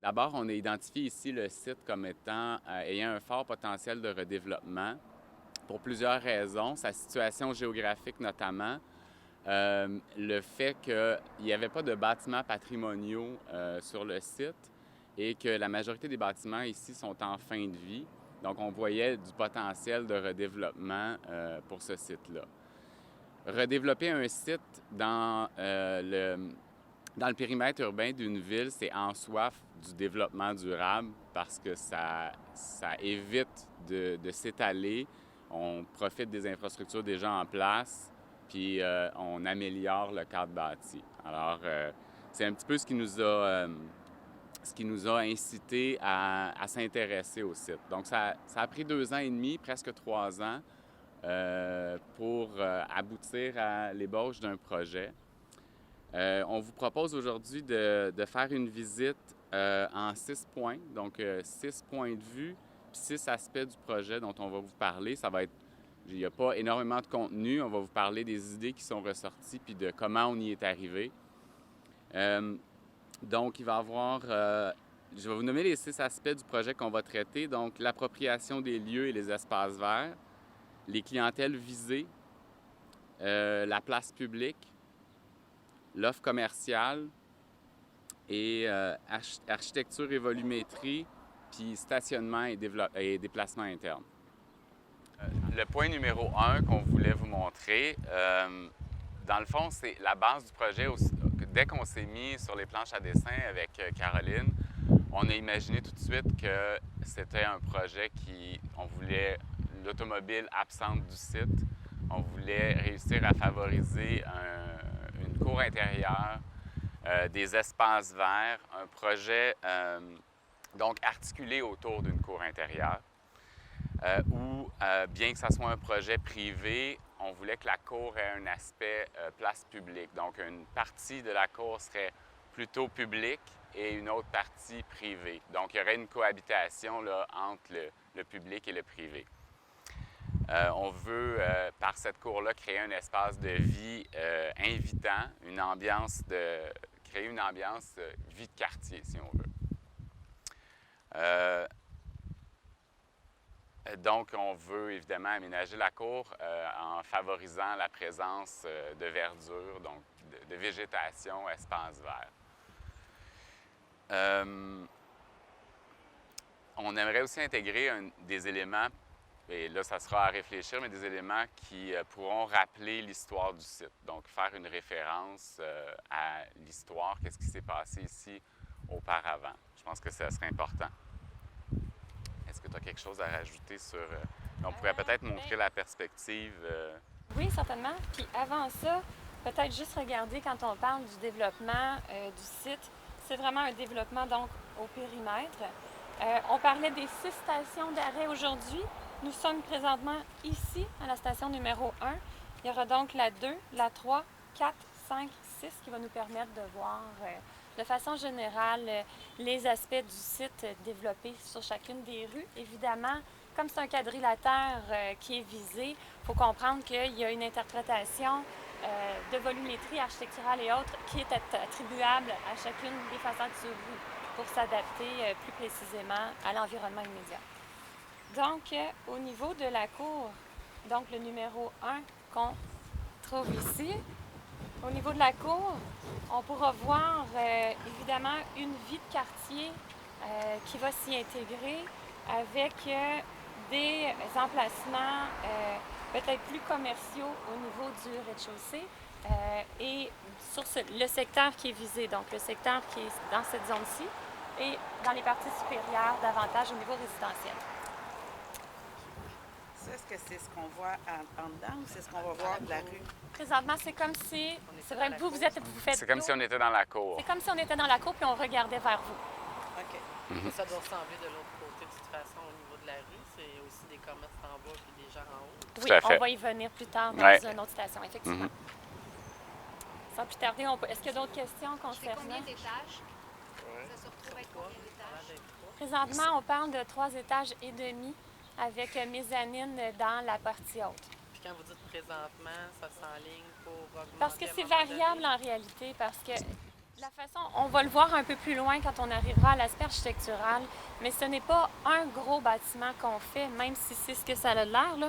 D'abord, on a identifié ici le site comme étant ayant un fort potentiel de redéveloppement pour plusieurs raisons. Sa situation géographique notamment, le fait qu'il n'y avait pas de bâtiments patrimoniaux sur le site et que la majorité des bâtiments ici sont en fin de vie. Donc, on voyait du potentiel de redéveloppement pour ce site-là. Redévelopper un site dans le périmètre urbain d'une ville, c'est en soi du développement durable parce que ça évite de s'étaler. On profite des infrastructures déjà en place, puis on améliore le cadre bâti. Alors, c'est un petit peu ce qui nous a incité à s'intéresser au site. Donc, ça a pris 2 ans et demi, presque 3 ans, pour aboutir à l'ébauche d'un projet. On vous propose aujourd'hui de faire une visite en 6 points, donc 6 points de vue, puis 6 aspects du projet dont on va vous parler. Il n'y a pas énormément de contenu, on va vous parler des idées qui sont ressorties puis de comment on y est arrivé. Donc, il va y avoir, je vais vous nommer les 6 aspects du projet qu'on va traiter. Donc, l'appropriation des lieux et les espaces verts, les clientèles visées, la place publique, l'offre commerciale et architecture et volumétrie, puis stationnement et déplacement interne. Le point numéro 1 qu'on voulait vous montrer, dans le fond, c'est la base du projet. Dès qu'on s'est mis sur les planches à dessin avec Caroline, on a imaginé tout de suite que c'était un projet on voulait l'automobile absente du site. On voulait réussir à favoriser une cour intérieure, des espaces verts, un projet donc articulé autour d'une cour intérieure. Où, bien que ce soit un projet privé, on voulait que la cour ait un aspect place publique. Donc, une partie de la cour serait plutôt publique et une autre partie privée. Donc, il y aurait une cohabitation là, entre le public et le privé. On veut, par cette cour-là, créer un espace de vie invitant, créer une ambiance vie de quartier, si on veut. Donc, on veut évidemment aménager la cour en favorisant la présence de verdure, donc de végétation, espace vert. On aimerait aussi intégrer des éléments, et là, ça sera à réfléchir, mais des éléments qui pourront rappeler l'histoire du site. Donc, faire une référence à l'histoire, qu'est-ce qui s'est passé ici auparavant. Je pense que ça serait important. Est-ce que tu as quelque chose à rajouter sur... on pourrait peut-être montrer la perspective. Oui, certainement. Puis avant ça, peut-être juste regarder quand on parle du développement du site, c'est vraiment un développement donc au périmètre. On parlait des 6 stations d'arrêt aujourd'hui. Nous sommes présentement ici, à la station numéro 1. Il y aura donc la 2, la 3, 4, 5, 6 qui va nous permettre de voir de façon générale les aspects du site développés sur chacune des rues. Évidemment, comme c'est un quadrilatère qui est visé, il faut comprendre qu'il y a une interprétation de volumétrie architecturale et autres qui est attribuable à chacune des façades sur rue pour s'adapter plus précisément à l'environnement immédiat. Donc, au niveau de la cour, donc le numéro 1 qu'on trouve ici, au niveau de la cour, on pourra voir évidemment une vie de quartier qui va s'y intégrer avec des emplacements peut-être plus commerciaux au niveau du rez-de-chaussée et sur le secteur qui est visé, donc le secteur qui est dans cette zone-ci et dans les parties supérieures davantage au niveau résidentiel. Ça, est-ce que c'est ce qu'on voit en dedans ou c'est ce qu'on va voir de la rue? Présentement, c'est comme si... C'est vrai que vous faites... C'est comme si on était dans la cour. C'est comme si on était dans la cour puis on regardait vers vous. OK. Ça doit ressembler de l'autre côté, de toute façon, au niveau de la rue. C'est aussi des commerces en bas et des gens en haut. Oui, Tout à fait. on va y venir plus tard dans une autre station, effectivement. Sans plus tarder, est-ce qu'il y a d'autres questions concernant? Combien d'étages? Ça se retrouve avec combien d'étages? Présentement, on parle de 3 étages et demi avec mezzanine dans la partie haute. Puis quand vous dites présentement, ça s'enligne pour augmenter... Parce que c'est variable en réalité, parce que La façon, on va le voir un peu plus loin quand on arrivera à l'aspect architectural, mais ce n'est pas un gros bâtiment qu'on fait, même si c'est ce que ça a l'air, là.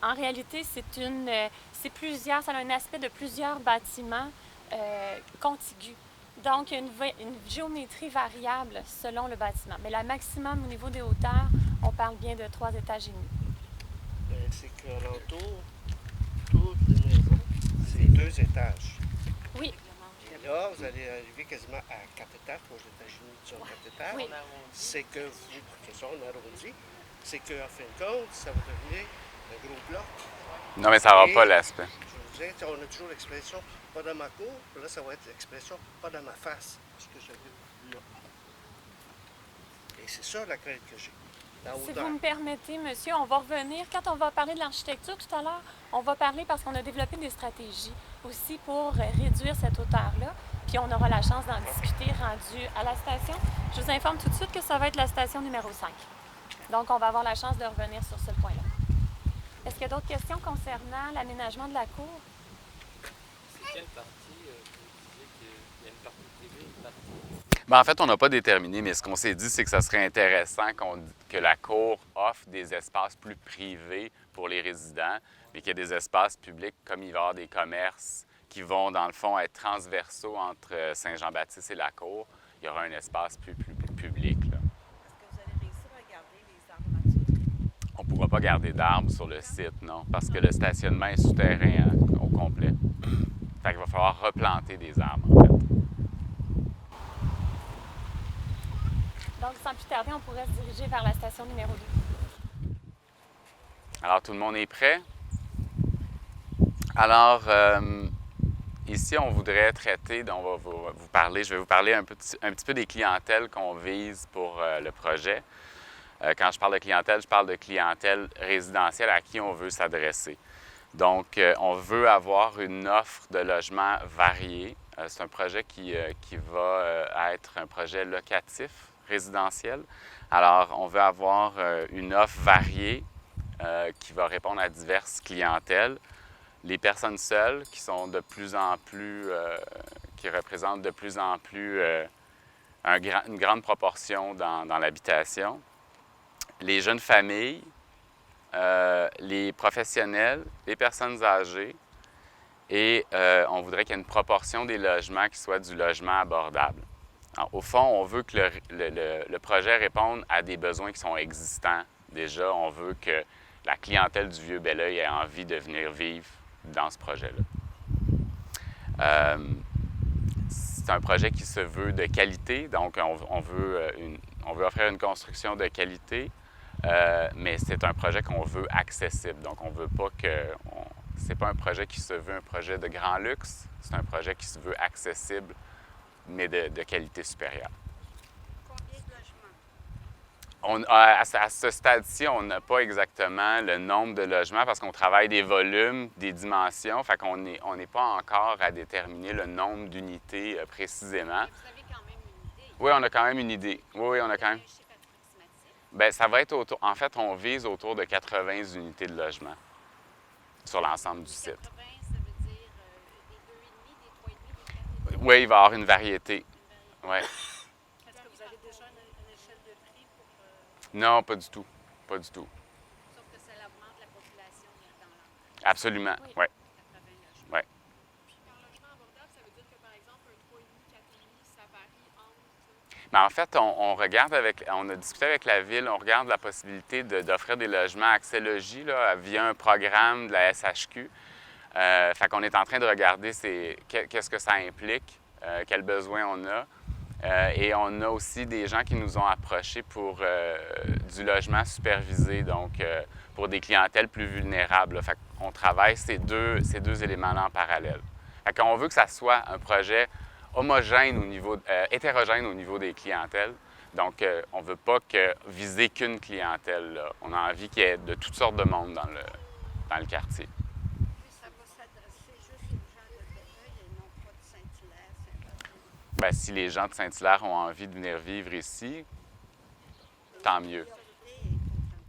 En réalité, c'est plusieurs, ça a un aspect de plusieurs bâtiments contigus. Donc, il y a une géométrie variable selon le bâtiment. Mais la maximum au niveau des hauteurs, on parle bien de 3 étages et demi. C'est qu'alentour, toutes les maisons, c'est 2 étages. Oui. Et là, vous allez arriver quasiment à 4 étages. Aux États-Unis, ils sont 4 étages. Oui. C'est que vous, c'est ça, on arrondit, c'est qu'en fin de compte, ça va devenir un gros bloc. Non, mais ça n'aura pas l'aspect. Je vous disais, on a toujours l'expression pas dans ma cour, puis là, ça va être l'expression pas dans ma face, parce que j'habite là. Et c'est ça la crainte que j'ai. Si vous me permettez, monsieur, on va revenir. Quand on va parler de l'architecture tout à l'heure, on va parler parce qu'on a développé des stratégies aussi pour réduire cette hauteur-là. Puis on aura la chance d'en discuter rendu à la station. Je vous informe tout de suite que ça va être la station numéro 5. Donc, on va avoir la chance de revenir sur ce point-là. Est-ce qu'il y a d'autres questions concernant l'aménagement de la cour? C'est quelle partie vous disiez qu'il y a une partie privée, une partie... Ben, en fait, on n'a pas déterminé, mais ce qu'on s'est dit, c'est que ça serait intéressant que la cour offre des espaces plus privés pour les résidents, mais qu'il y ait des espaces publics, comme il va y avoir des commerces qui vont, dans le fond, être transversaux entre Saint-Jean-Baptiste et la cour. Il y aura un espace plus public, là. Est-ce que vous allez réussir à garder les arbres naturels? On ne pourra pas garder d'arbres sur le site, non, parce que le stationnement est souterrain au complet. Fait qu'il va falloir replanter des arbres, en fait. Donc, sans plus tarder, on pourrait se diriger vers la station numéro 2. Alors, tout le monde est prêt? Alors, ici, on voudrait traiter, donc je vais vous parler un petit peu des clientèles qu'on vise pour le projet. Quand je parle de clientèle, je parle de clientèle résidentielle à qui on veut s'adresser. Donc, on veut avoir une offre de logement variée. C'est un projet qui va être un projet locatif résidentiel. Alors, on veut avoir une offre variée qui va répondre à diverses clientèles. Les personnes seules qui sont de plus en plus, qui représentent de plus en plus une grande proportion dans l'habitation. Les jeunes familles, les professionnels, les personnes âgées et on voudrait qu'il y ait une proportion des logements qui soit du logement abordable. Alors, au fond, on veut que le projet réponde à des besoins qui sont existants. Déjà, on veut que la clientèle du Vieux-Belleuil ait envie de venir vivre dans ce projet-là. C'est un projet qui se veut de qualité, donc on veut offrir une construction de qualité, mais c'est un projet qu'on veut accessible. Donc, on veut pas que... C'est pas un projet qui se veut un projet de grand luxe, c'est un projet qui se veut accessible, mais de qualité supérieure. Combien de logements? À ce stade-ci, on n'a pas exactement le nombre de logements parce qu'on travaille des volumes, des dimensions, fait qu'on n'est pas encore à déterminer le nombre d'unités précisément. Mais vous avez quand même une idée. Oui, on a quand même une idée. Oui, on a quand même... Un chiffre approximatif. Bien, ça va être autour... En fait, on vise autour de 80 unités de logement sur l'ensemble du site. 80, ça veut dire des 2,5, des 3,5, des 4,5. Oui, il va y avoir une variété. Oui. Est-ce que vous avez déjà une échelle de prix pour... Non, pas du tout. Pas du tout. Sauf que ça augmente la population dans l'entrée. Absolument, oui. 80 logements. Ouais. Puis par logement abordable, ça veut dire que par exemple, un 3,5, 4,5, ça varie entre... Mais en fait, on a discuté avec la Ville, on regarde la possibilité d'offrir des logements accès logis là, via un programme de la SHQ. Fait qu'on est en train de regarder qu'est-ce que ça implique, quels besoins on a. Et on a aussi des gens qui nous ont approchés pour du logement supervisé, donc pour des clientèles plus vulnérables. Fait qu'on travaille ces deux éléments-là en parallèle. Fait qu'on veut que ça soit un projet homogène hétérogène au niveau des clientèles. Donc, on ne veut pas viser qu'une clientèle, là. On a envie qu'il y ait de toutes sortes de monde dans le quartier. Ça va s'adresser juste aux gens de Belleuil et non pas de Saint-Hilaire, Saint-Patrick. Bien, si les gens de Saint-Hilaire ont envie de venir vivre ici, tant mieux.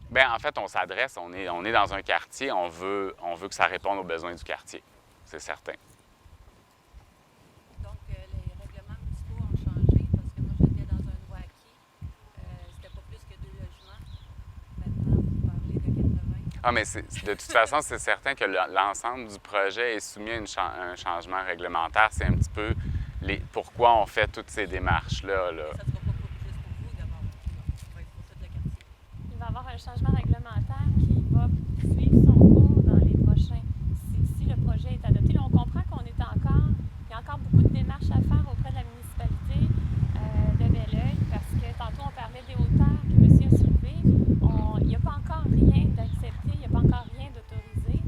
Bien, en fait, on s'adresse, on est dans un quartier, on veut que ça réponde aux besoins du quartier, c'est certain. Donc, les règlements Ah, mais de toute façon, c'est certain que l'ensemble du projet est soumis à un changement réglementaire. C'est un petit peu pourquoi on fait toutes ces démarches-là. Là. Ça sera pas juste pour vous d'abord. Ça va être pour tout le quartier. Il va y avoir un changement réglementaire qui va suivre son cours dans les prochains. Si le projet est adopté, là, on comprend il y a encore beaucoup de démarches à faire auprès de la municipalité de Belleuil, parce que tantôt on parlait des hauteurs que monsieur a soulevées. Il n'y a pas encore rien d'accepté, il n'y a pas encore rien d'autorisé.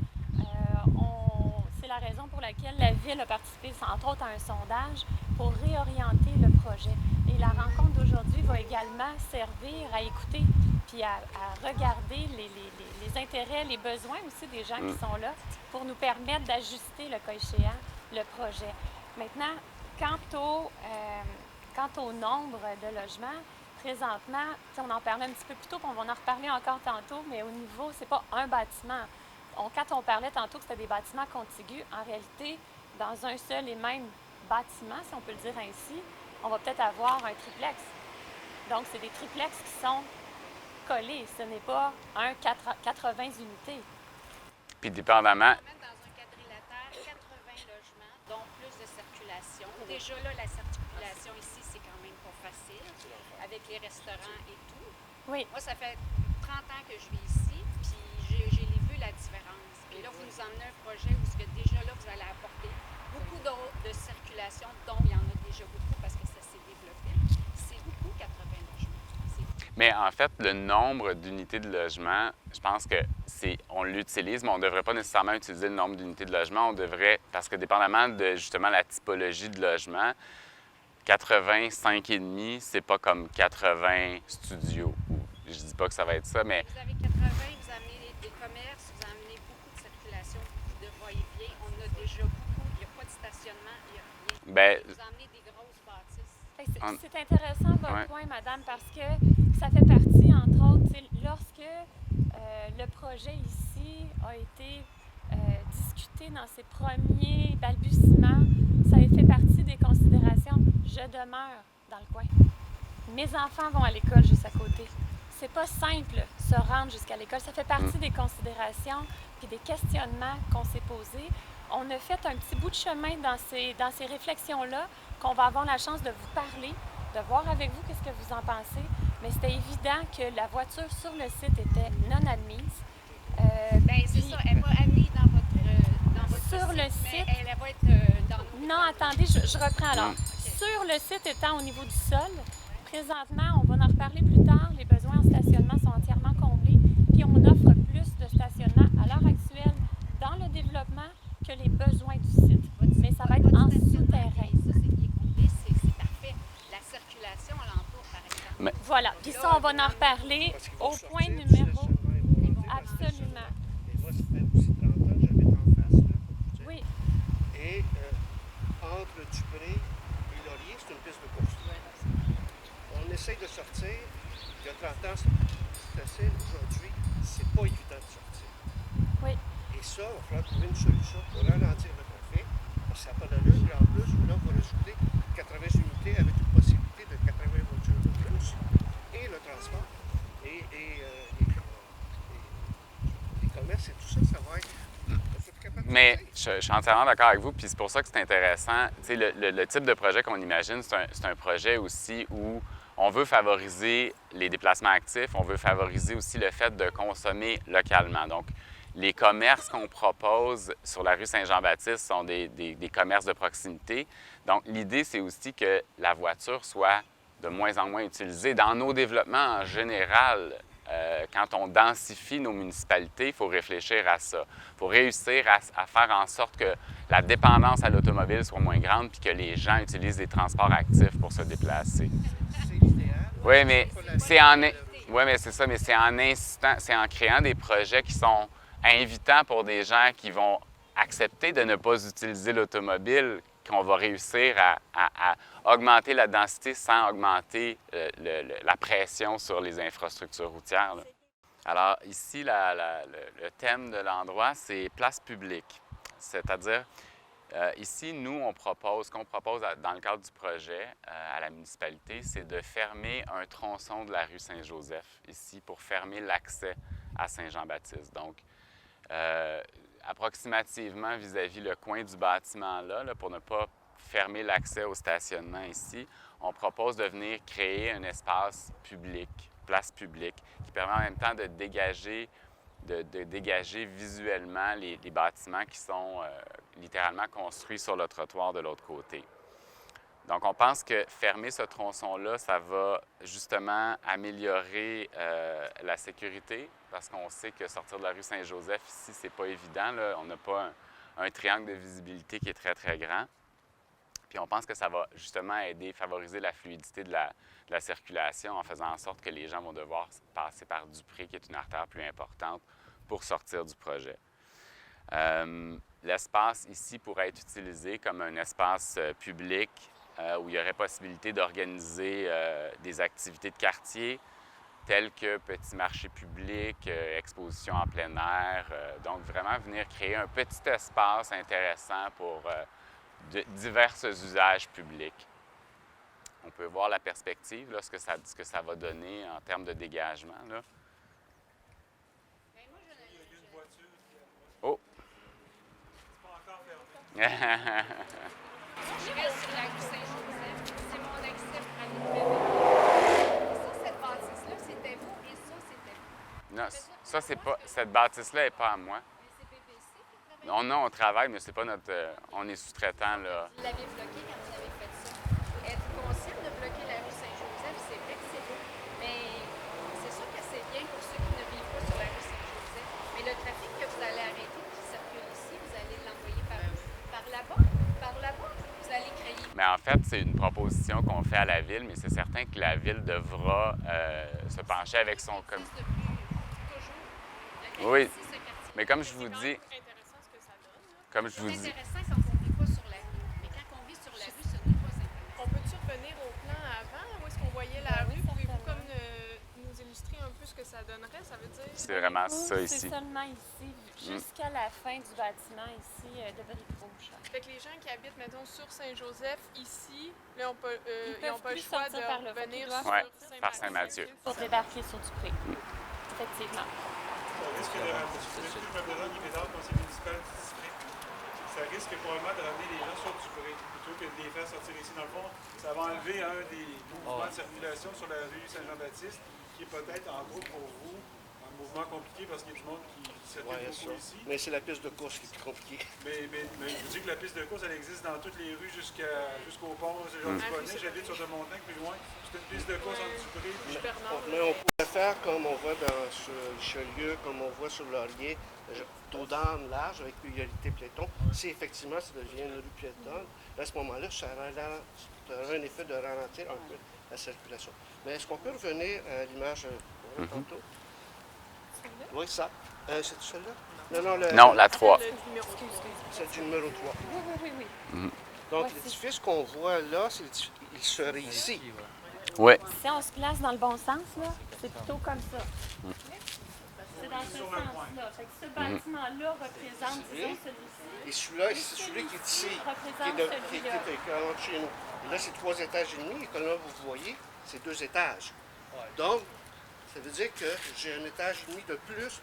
C'est la raison pour laquelle la Ville a participé, entre autres, à un sondage pour réorienter le projet. Et la rencontre d'aujourd'hui va également servir à écouter puis à regarder les intérêts, les besoins aussi des gens qui sont là pour nous permettre d'ajuster, le cas échéant, le projet. Maintenant, quant au nombre de logements, présentement, on en parlait un petit peu plus tôt, puis on va en reparler encore tantôt, mais au niveau, c'est pas un bâtiment. Quand on parlait tantôt que c'était des bâtiments contigus, en réalité, dans un seul et même bâtiment, si on peut le dire ainsi, on va peut-être avoir un triplex. Donc, c'est des triplex qui sont collés. Ce n'est pas 80 unités. Puis, dépendamment. Dans un quadrilatère, 80 logements, donc plus de circulation. Déjà là, la circulation ici, c'est quand même pas facile, avec les restaurants et tout. Oui. Moi, ça fait 30 ans que je vis ici, puis j'ai vu la différence. Et là, vous nous emmenez un projet où déjà là, vous allez apporter beaucoup de circulation, dont il y en a déjà beaucoup parce que ça s'est développé. C'est beaucoup, 80 logements. Mais en fait, le nombre d'unités de logement, je pense que on l'utilise, mais on ne devrait pas nécessairement utiliser le nombre d'unités de logement. On devrait, parce que dépendamment de justement la typologie de logement, 85,5, c'est pas comme 80 studios. Je dis pas que ça va être ça, mais... Vous avez 80, vous amenez des commerces, vous amenez beaucoup de circulation, beaucoup de va-et-vient. On a déjà beaucoup, il n'y a pas de stationnement, il n'y a rien. Bien, Vous amenez des grosses bâtisses. C'est intéressant votre point, madame, parce que ça fait partie, entre autres, lorsque le projet ici a été discuté dans ses premiers balbutiements, ça a fait partie des considérations. Je demeure dans le coin. Mes enfants vont à l'école juste à côté. C'est pas simple se rendre jusqu'à l'école. Ça fait partie des considérations et des questionnements qu'on s'est posés. On a fait un petit bout de chemin dans ces réflexions-là, qu'on va avoir la chance de vous parler, de voir avec vous qu'est-ce que vous en pensez. Mais c'était évident que la voiture sur le site était non admise. Bien, c'est ça. Elle va admise dans votre sur site, le mais site. elle va être dans nos... Non, attendez, je reprends alors. Sur le site étant au niveau du sol, présentement, on va en reparler plus tard, les besoins en stationnement sont entièrement comblés, puis on offre plus de stationnement à l'heure actuelle dans le développement que les besoins du site. Mais ça va être en souterrain. Ça, c'est qui est comblé, c'est parfait. La circulation alentour, par exemple. Mais... Voilà, puis ça, on va en reparler Parce qu'ils vont au sortir point du numéro. stationnement, ils vont rentrer dans le Absolument. stationnement. Et moi, ça fait aussi 30 ans que j'habite en face, là, pour dire. Oui, Et entre Dupré et Laurier, c'est une piste de course. On essaye de sortir. Il y a 30 ans, c'était facile. Aujourd'hui, c'est pas évident de sortir. oui. Et ça, il va falloir trouver une solution pour ralentir le trafic. Parce que ça n'a pas d'allure. Et en plus, là, on va rajouter 80 unités avec une possibilité de 80 voitures de plus. Et le transport. Et les commerces et tout ça, ça va être... Mais je suis entièrement d'accord avec vous, puis c'est pour ça que c'est intéressant. Tu sais, le type de projet qu'on imagine, c'est un projet aussi où on veut favoriser les déplacements actifs, on veut favoriser aussi le fait de consommer localement. Donc, les commerces qu'on propose sur la rue Saint-Jean-Baptiste sont des commerces de proximité. Donc, l'idée, c'est aussi que la voiture soit de moins en moins utilisée. Dans nos développements en général, quand on densifie nos municipalités, il faut réfléchir à ça. Il faut réussir à faire en sorte que la dépendance à l'automobile soit moins grande puis que les gens utilisent des transports actifs pour se déplacer. C'est l'idéal. Oui, mais c'est en... Oui, mais c'est ça, mais c'est en incitant, c'est en créant des projets qui sont invitants pour des gens qui vont accepter de ne pas utiliser l'automobile qu'on va réussir à augmenter la densité sans augmenter la pression sur les infrastructures routières, là. Alors ici, le thème de l'endroit, c'est place publique. C'est-à-dire, ici, nous, ce qu'on propose dans le cadre du projet à la municipalité, c'est de fermer un tronçon de la rue Saint-Joseph, ici, pour fermer l'accès à Saint-Jean-Baptiste. Donc, approximativement vis-à-vis le coin du bâtiment là, pour ne pas fermer l'accès au stationnement ici, on propose de venir créer un espace public, place publique, qui permet en même temps de dégager visuellement les bâtiments qui sont littéralement construits sur le trottoir de l'autre côté. Donc, on pense que fermer ce tronçon-là, ça va justement améliorer la sécurité, parce qu'on sait que sortir de la rue Saint-Joseph ici, c'est pas évident, là. On n'a pas un triangle de visibilité qui est très, très grand. Puis on pense que ça va justement aider, favoriser la fluidité de la circulation en faisant en sorte que les gens vont devoir passer par Dupré, qui est une artère plus importante, pour sortir du projet. L'espace ici pourrait être utilisé comme un espace public où il y aurait possibilité d'organiser des activités de quartier telles que petits marchés publics, expositions en plein air. Donc vraiment venir créer un petit espace intéressant pour divers usages publics. On peut voir la perspective, là, ce que ça va donner en termes de dégagement. Là. Oh! Je reste sur la rue Saint-Joseph. C'est mon accès pour aller me lever. Ça, cette bâtisse-là, c'était vous et ça, c'était vous. Non, ça, c'est pas. Cette bâtisse-là n'est pas à moi. Mais c'est PPC qui travaille. Non, on travaille, mais c'est pas notre. On est sous-traitant, là. Vous l'avez bloqué quand vous avez fait ça. Êtes-vous conscient de bloquer la rue Saint-Joseph? C'est vrai que c'est beau, mais c'est sûr que c'est bien pour ceux qui ne vivent pas sur la rue Saint-Joseph. Mais le trafic que vous allez arrêter, qui circule ici, vous allez l'envoyer par là-bas? Par là-bas? Vous allez créer. Mais en fait, c'est une proposition qu'on fait à la Ville, mais c'est certain que la Ville devra se pencher avec son comité. Oui, mais comme je vous dis, Intéressant ce que ça donne. Là. comme je vous C'est dis, intéressant quand on ne vit pas sur la rue. Mais quand on vit sur la rue, ce n'est pas intéressant. On peut-tu revenir au plan avant? Où est-ce qu'on voyait la rue? Pouvez-vous comme nous illustrer un peu ce que ça donnerait? Ça veut dire... c'est vraiment ça C'est ici. seulement ici, jusqu'à la fin du bâtiment ici de briques rouges. Fait que les gens qui habitent, mettons, sur Saint-Joseph, ici, là, ils Ils n'ont peuvent pas le plus choix sortir par le de venir fond, ils sur doivent- par Saint-Mathieu. Pour débarquer sur Dupré. Effectivement. Ça risque de ramener, je me présente Guy Bédard, conseiller municipal du district. Ça risque probablement de ramener les gens sur Dupré, plutôt que de les faire sortir ici. Dans le fond, ça va enlever un des mouvements de circulation sur la rue Saint-Jean-Baptiste, qui est peut-être, en gros, pour vous, un mouvement compliqué parce qu'il y a du monde qui circule beaucoup ici. Mais c'est la piste de course qui est plus compliquée. Mais je vous dis que la piste de course, elle existe dans toutes les rues jusqu'au pont Jean-du-Bonnet. J'habite sur Demontagne, plus loin. C'est une piste de course en Dupré. Mais on pourrait faire comme on voit sur Richelieu, comme on voit sur Laurier, dos d'âne large avec priorité piéton. Si effectivement ça devient une rue piétonne, à ce moment-là, ça aura un effet de ralentir un peu la circulation. Mais est-ce qu'on peut revenir à l'image tantôt? Oui, ça. C'est celle-là? Non, la 3. C'est du numéro 3. Oui. Donc, Ouais, l'édifice qu'on voit là, il serait ici. Oui. Si on se place dans le bon sens, là, c'est plutôt comme ça. C'est dans ce sens-là. Fait que ce bâtiment-là représente, disons, celui-ci. Et celui-là, c'est celui qui est ici, qui est éclairant de chez nous. Et là, c'est 3 étages et demi, et comme là, vous voyez, c'est 2 étages. Donc, ça veut dire que j'ai un étage et demi de plus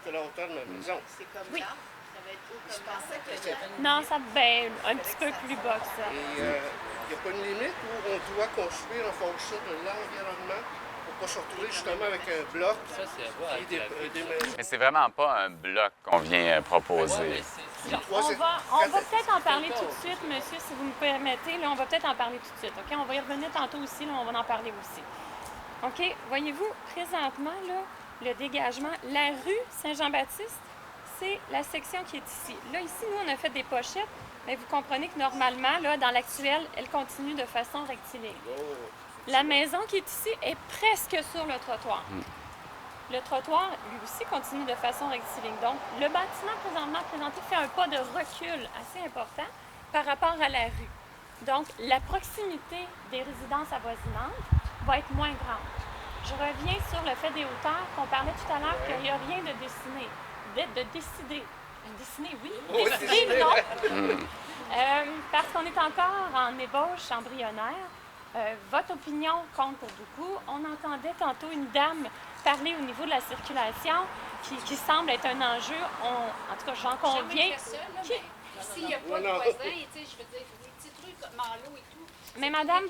que la hauteur de ma maison. C'est comme là. Ça va être haut comme ça. Non, ça ben un petit peu plus bas que ça. Et il n'y a pas une limite où on doit construire en fonction de l'environnement pour ne pas se retrouver justement avec un bloc Ça, c'est à voir et avec la des maisons. Mais c'est vraiment pas un bloc qu'on vient proposer. On va peut-être en parler tout de suite, monsieur, si vous me permettez. Là, on va peut-être en parler tout de suite. OK? On va y revenir tantôt aussi. Là, on va en parler aussi. OK? Voyez-vous, présentement, là, le dégagement, la rue Saint-Jean-Baptiste, c'est la section qui est ici. Là, ici, nous, on a fait des pochettes, mais vous comprenez que normalement, là, dans l'actuel, elle continue de façon rectiligne. La maison qui est ici est presque sur le trottoir. Le trottoir, lui aussi, continue de façon rectiligne. Donc, le bâtiment présentement présenté fait un pas de recul assez important par rapport à la rue. Donc, la proximité des résidences avoisinantes va être moins grande. Je reviens sur le fait des hauteurs qu'on parlait tout à l'heure qu'il n'y a rien de dessiné. De décider. Dessiner, oui. Décider, non. Parce qu'on est encore en ébauche embryonnaire. Votre opinion compte pour beaucoup. On entendait tantôt une dame parler au niveau de la circulation qui semble être un enjeu. En tout cas, j'en conviens. S'il n'y a pas de voisins, je veux dire, des petits trucs comme Malo et tout. Mais madame,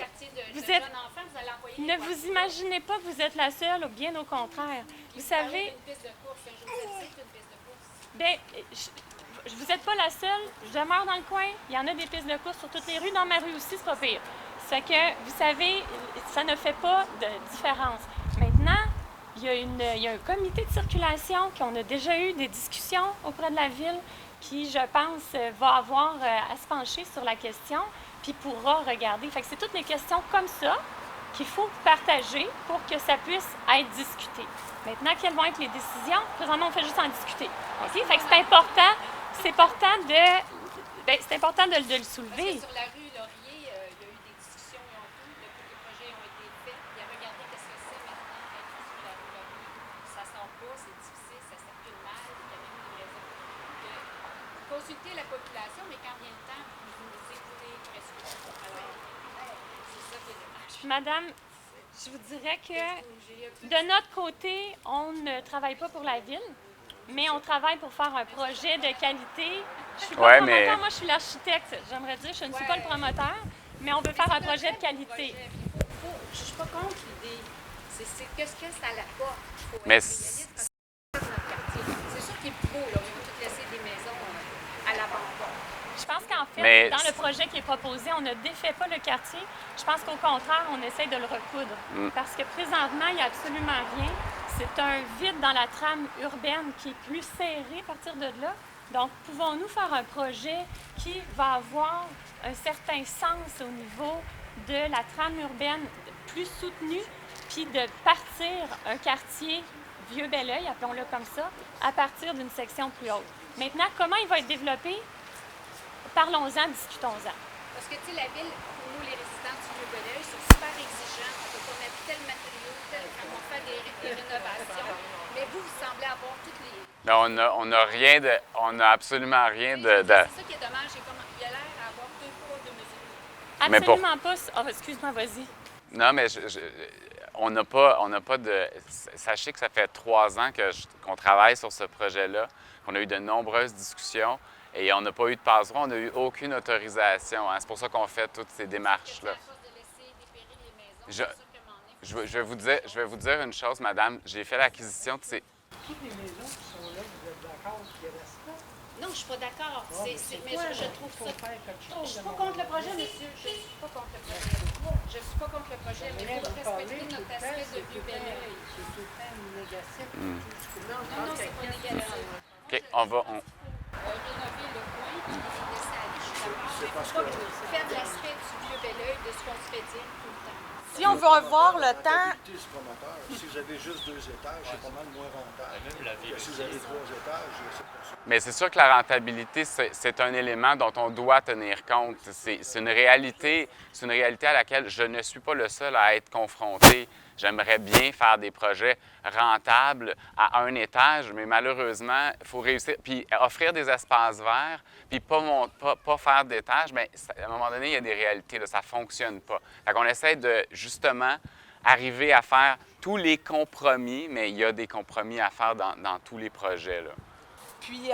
vous êtes enfants, vous allez envoyer ne vous imaginez pas que vous êtes la seule, ou bien au contraire. Vous savez... Une piste de course, Saint-Joseph, c'est une piste de course. Bien, vous n'êtes pas la seule. Je demeure dans le coin. Il y en a des pistes de course sur toutes les rues. Dans ma rue aussi, c'est pas pire. C'est que, vous savez, ça ne fait pas de différence. Maintenant, il y a un comité de circulation qu'on a déjà eu des discussions auprès de la ville qui, je pense, va avoir à se pencher sur la question puis pourra regarder. Fait que c'est toutes les questions comme ça qu'il faut partager pour que ça puisse être discuté. Maintenant, quelles vont être les décisions? Présentement, on fait juste en discuter. OK? Fait que c'est important de le soulever. Parce que sur la rue Laurier, il y a eu des discussions, ils ont tout, les projets ont été faits. Il a regardé qu'est-ce que c'est maintenant être sur la rue Laurier. Ça sent pas, c'est difficile, ça circule mal, il y a même des raisons. Consulter la population, mais quand vient le temps, vous nous écoutez presque tout. Alors, c'est ça qui est dommage. Madame, je vous dirais que de notre côté, on ne travaille pas pour la ville, mais on travaille pour faire un projet de qualité. Je suis pas promoteur, moi je suis l'architecte. J'aimerais dire, je ne suis pas le promoteur, mais on veut faire un projet de qualité. Je ne suis pas contre l'idée. C'est qu'est-ce que ça l'apporte. Mais c'est sûr qu'il est beau, là. On va tout laisser des maisons à l'abandon. Je pense qu'en fait, dans le projet qui est proposé, on ne défait pas le quartier. Je pense qu'au contraire, on essaie de le recoudre. Parce que présentement, il n'y a absolument rien. C'est un vide dans la trame urbaine qui est plus serré à partir de là. Donc, pouvons-nous faire un projet qui va avoir un certain sens au niveau de la trame urbaine plus soutenue, puis de partir un quartier Vieux-Belleuil, appelons-le comme ça, à partir d'une section plus haute. Maintenant, comment il va être développé? Parlons-en, discutons-en. Parce que, tu sais, la ville, pour nous, les résidents du Vieux-Belleuil, sont super exigeants. On ne peut pas mettre tel matériau, quand on fait des rénovations. Mais vous semblez avoir toutes les... Non, on n'a absolument rien de... C'est ça qui est dommage, c'est comme il a l'air d'avoir deux poids, deux mesures. Absolument pas. Oh, excuse-moi, vas-y. Non, mais on n'a pas de... Sachez que ça fait 3 ans qu'on travaille sur ce projet-là, qu'on a eu de nombreuses discussions et on n'a pas eu de passe-droit, on n'a eu aucune autorisation. Hein. C'est pour ça qu'on fait toutes ces démarches-là. Je vais vous dire une chose, madame. J'ai fait l'acquisition de ces... Toutes les maisons qui sont là, vous êtes d'accord qu'ils restent là? Non, je ne suis pas d'accord. Mais je trouve ça... Je ne suis pas contre le projet, monsieur. Je ne suis pas contre le projet. Je ne suis pas contre le projet, mais il faut respecter notre aspect de Vieux-Belleuil. C'est tout le temps négatif. Non, c'est pas négatif. OK, on va... Rénover le coin, puis laisser aller, je suis d'accord. Mais il faut pas perdre l'aspect du Vieux-Belleuil, de ce qu'on se fait dire tout le temps. Si on veut voir le temps... Si vous avez juste 2 étages, c'est pas mal moins rentable. Si vous avez 3 étages, c'est pas ça. Mais c'est sûr que la rentabilité, c'est un élément dont on doit tenir compte. C'est une réalité à laquelle je ne suis pas le seul à être confronté. J'aimerais bien faire des projets rentables à un étage, mais malheureusement, il faut réussir. Puis offrir des espaces verts, puis pas faire d'étage, bien, à un moment donné, il y a des réalités, là, ça ne fonctionne pas. Fait qu'on essaie de, justement, arriver à faire tous les compromis, mais il y a des compromis à faire dans tous les projets, là. Puis,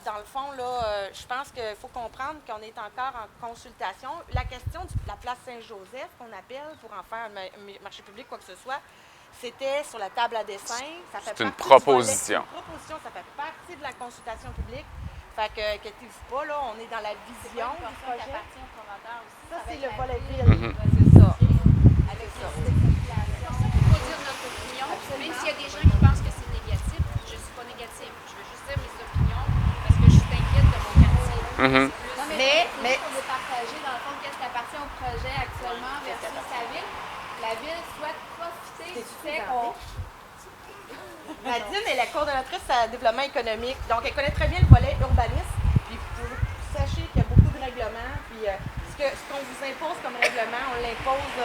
dans le fond, là, je pense qu'il faut comprendre qu'on est encore en consultation. La question de la place Saint-Joseph, qu'on appelle pour en faire un marché public, quoi que ce soit, c'était sur la table à dessin. C'est une proposition. C'est une proposition, ça fait partie de la consultation publique. Fait que, inquiétez-vous pas, là, on est dans la vision du projet. Ça, c'est le volet ville. C'est ça. Avec ça. Il faut dire notre opinion, même s'il y a des gens qui pensent que c'est négatif, je ne suis pas négative. Je veux juste dire mes opinions parce que je suis inquiète de mon quartier. Non, mais on est partagé dans le fond qu'est-ce qui appartient au projet actuellement versus la ville. La ville souhaite profiter du fait qu'on... Nadine est la coordonnatrice à développement économique, donc elle connaît très bien le volet urbanisme. Puis sachez qu'il y a beaucoup de règlements. Puis ce qu'on vous impose comme règlement, on l'impose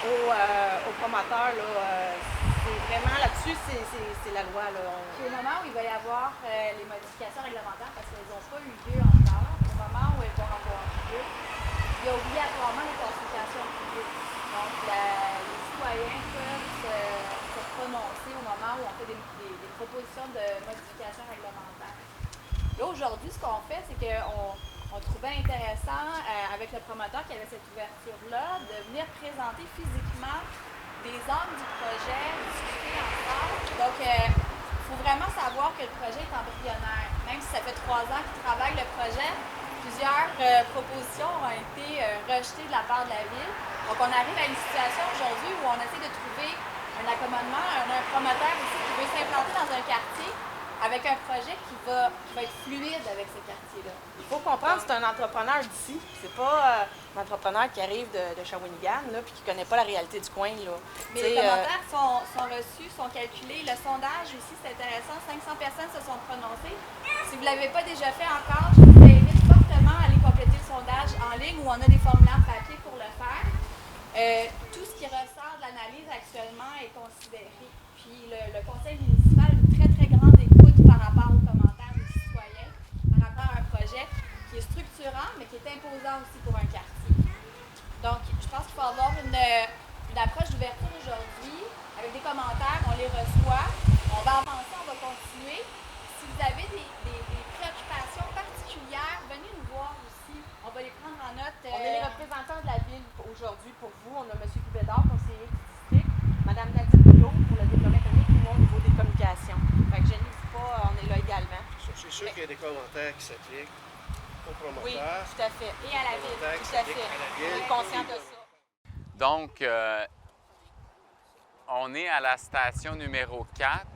aux promoteurs. C'est vraiment là-dessus, c'est la loi. Puis au moment où il va y avoir les modifications réglementaires, parce qu'elles n'ont pas eu lieu encore, au moment où elles vont avoir lieu, il y a obligatoirement les consultations publiques. Donc, les citoyens peuvent se prononcer au moment où on fait des propositions de modification réglementaire. Là, aujourd'hui, ce qu'on fait, c'est qu'on trouvait intéressant, avec le promoteur qui avait cette ouverture-là, de venir présenter physiquement des zones du projet, discuter ensemble. Donc, il faut vraiment savoir que le projet est embryonnaire. Même si ça fait 3 ans qu'ils travaillent le projet, plusieurs propositions ont été rejetées de la part de la Ville. Donc, on arrive à une situation aujourd'hui où on essaie de trouver un accommodement, un promoteur aussi qui veut s'implanter dans un quartier avec un projet qui va être fluide avec ce quartier-là. Il faut comprendre que c'est un entrepreneur d'ici. C'est pas un entrepreneur qui arrive de Shawinigan là, puis qui connaît pas la réalité du coin. Là. Mais les commentaires sont reçus, sont calculés. Le sondage aussi, c'est intéressant. 500 personnes se sont prononcées. Si vous ne l'avez pas déjà fait encore, je vous invite fortement à aller compléter le sondage en ligne où on a des formulaires papier pour le faire. Tout ce qui ressort de l'analyse actuellement est considéré. Puis le conseil municipal a une très, très grande écoute par rapport aux commentaires des citoyens, par rapport à un projet qui est structurant, mais qui est imposant aussi pour un quartier. Donc, je pense qu'il faut avoir une approche d'ouverture aujourd'hui, avec des commentaires, on les reçoit, on va avancer, on va continuer. Si vous avez des préoccupations particulières, venez nous voir aussi, on va les prendre en note. On est les représentants de la Ville aujourd'hui pour vous. On a M. Goubédard, conseiller du district, Mme Nadine Billot pour le développement économique et moi au niveau des communications. Fait que je n'y dis pas, on est là également. C'est sûr qu'il y a des commentaires qui s'appliquent aux promoteurs. Oui, tout à fait. Et à la Ville. Tout à fait. On est conscient de ça. Donc, on est à la station numéro 4.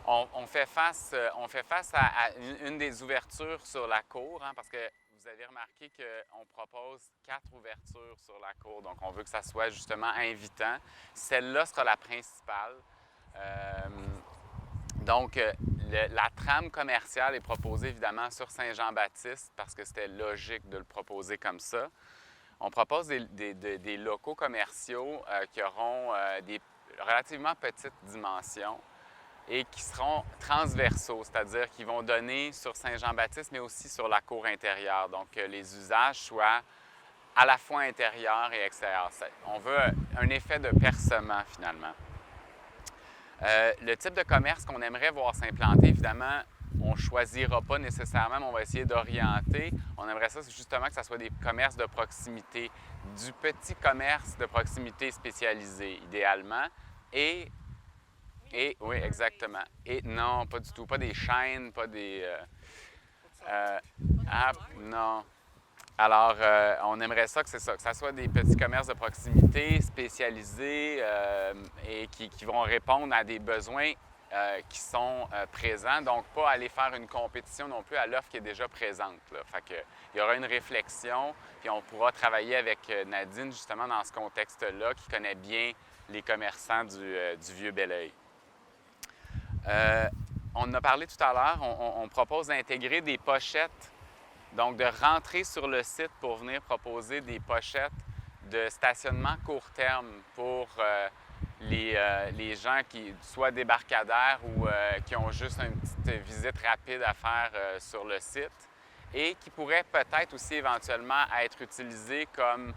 On fait face à une des ouvertures sur la cour, hein, parce que vous avez remarqué qu'on propose 4 ouvertures sur la cour. Donc, on veut que ça soit justement invitant. Celle-là sera la principale. Donc, la trame commerciale est proposée évidemment sur Saint-Jean-Baptiste parce que c'était logique de le proposer comme ça. On propose des locaux commerciaux qui auront des relativement petites dimensions et qui seront transversaux, c'est-à-dire qui vont donner sur Saint-Jean-Baptiste, mais aussi sur la cour intérieure. Donc, les usages soient à la fois intérieurs et extérieurs. On veut un effet de percement, finalement. Le type de commerce qu'on aimerait voir s'implanter, évidemment, on ne choisira pas nécessairement, mais on va essayer d'orienter. On aimerait ça, justement, que ce soit des commerces de proximité, du petit commerce de proximité spécialisé, idéalement, et oui, exactement. Et non, pas du tout. Pas des chaînes, pas des... non. Alors, on aimerait ça que c'est ça, que ça soit des petits commerces de proximité spécialisés et qui vont répondre à des besoins qui sont présents. Donc, pas aller faire une compétition non plus à l'offre qui est déjà présente. Là. Fait que, il y aura une réflexion, puis on pourra travailler avec Nadine, justement, dans ce contexte-là, qui connaît bien les commerçants du Vieux-Belleuil. On en a parlé tout à l'heure, on propose d'intégrer des pochettes, donc de rentrer sur le site pour venir proposer des pochettes de stationnement court terme pour les gens qui soient débarcadères ou qui ont juste une petite visite rapide à faire sur le site et qui pourraient peut-être aussi éventuellement être utilisés comme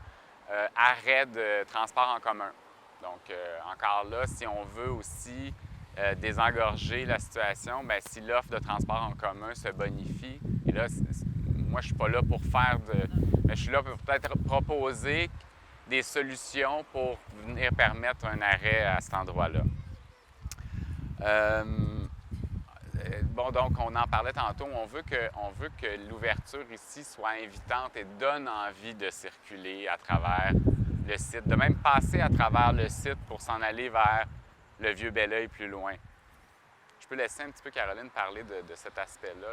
arrêt de transport en commun. Donc, encore là, si on veut aussi désengorger la situation, bien, si l'offre de transport en commun se bonifie, et là, moi, je ne suis pas là pour faire mais je suis là pour peut-être proposer des solutions pour venir permettre un arrêt à cet endroit-là. Bon, donc, on en parlait tantôt, on veut que l'ouverture ici soit invitante et donne envie de circuler à travers le site, de même passer à travers le site pour s'en aller vers le Vieux-Belleuil plus loin. Je peux laisser un petit peu Caroline parler de cet aspect-là,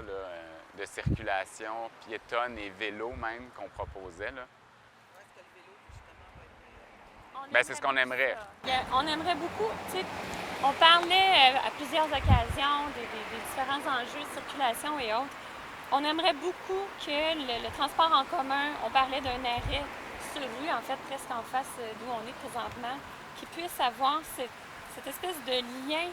de circulation piétonne et vélo même qu'on proposait. Là. Bien, c'est ce qu'on aimerait. On aimerait beaucoup, tu sais, on parlait à plusieurs occasions des différents enjeux de circulation et autres. On aimerait beaucoup que le transport en commun, on parlait d'un arrêt sur rue, en fait, presque en face d'où on est présentement, qui puisse avoir cette espèce de lien